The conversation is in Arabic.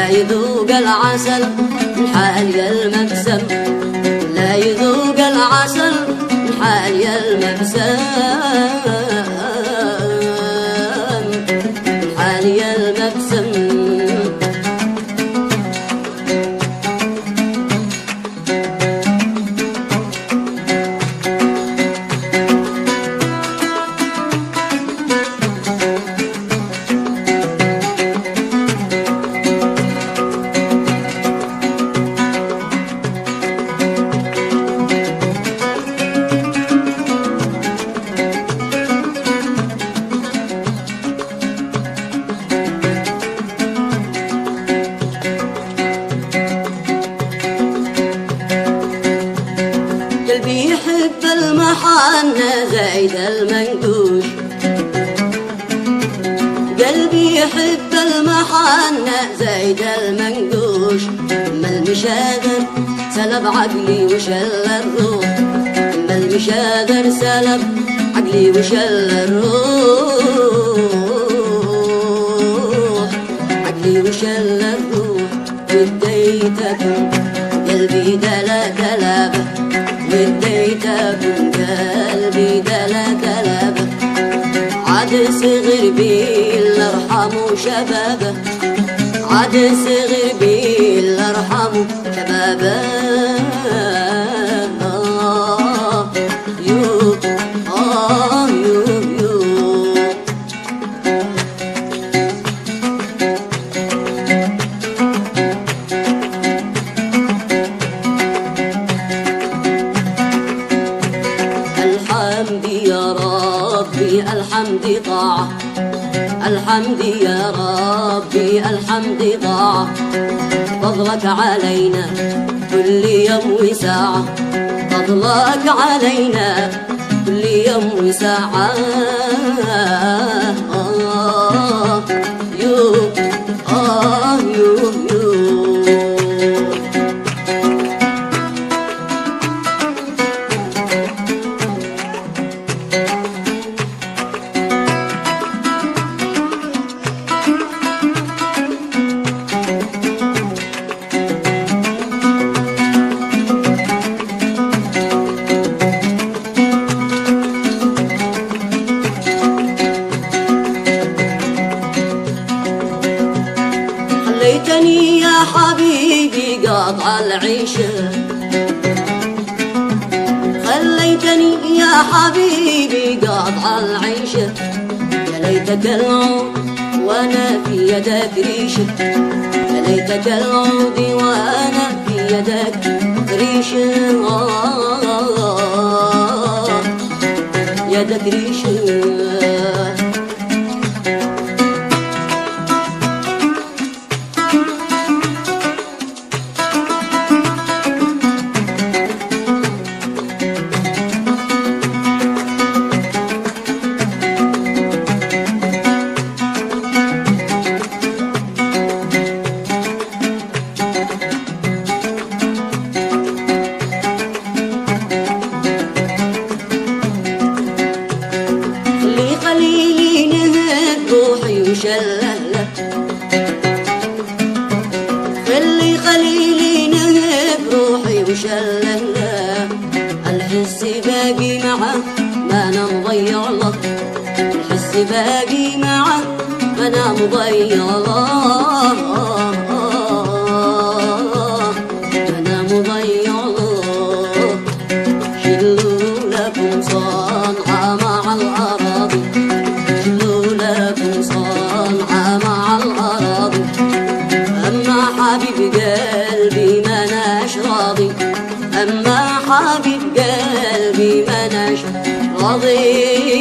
لا يذوق العسل من حال المبسم، لا يذوق العسل من حال المبسم، من حال المبسم. قلبي يحب المحنة زايد المنقوش، قلبي يحب المحنة زايد المنقوش. ما المشاذر سلب عقلي وشل الروح، ما المشاذر سلب عقلي وشل الروح، عقلي وشل الروح. وديتكم قلبي دلا دلابه، وديتكم قلبي دلا دلابه. عاد صغر بي الله يرحمه شبابه، عاد صغر بي الله يرحمه شبابه. الحمد يا ربي الحمد طاعة، الحمد يا ربي الحمد طاعة. فضلك علينا كل يوم وساعة، فضلك علينا كل يوم وساعة. يو يو يو. خليتني يا حبيبي قاطع العيشة، خليتني يا حبيبي قاطع العيشة. يا ليتك العود وانا في يدك ريشة، يا ليتك العود وانا في يدك ريشة. يدك ريشة. وشلله خلي خليلي نهب روحي وشلله. الحس باقي معه ما انا مضيع له، الحس باقي معه ما انا مضيع له، انا مضيع له. شلوا لكم صنعة مع الأراضي، شلوا لكم صنعة مع الأراضي. أما حبيب قلبي ما ناش راضي، أما حبيب قلبي ما ناش راضي.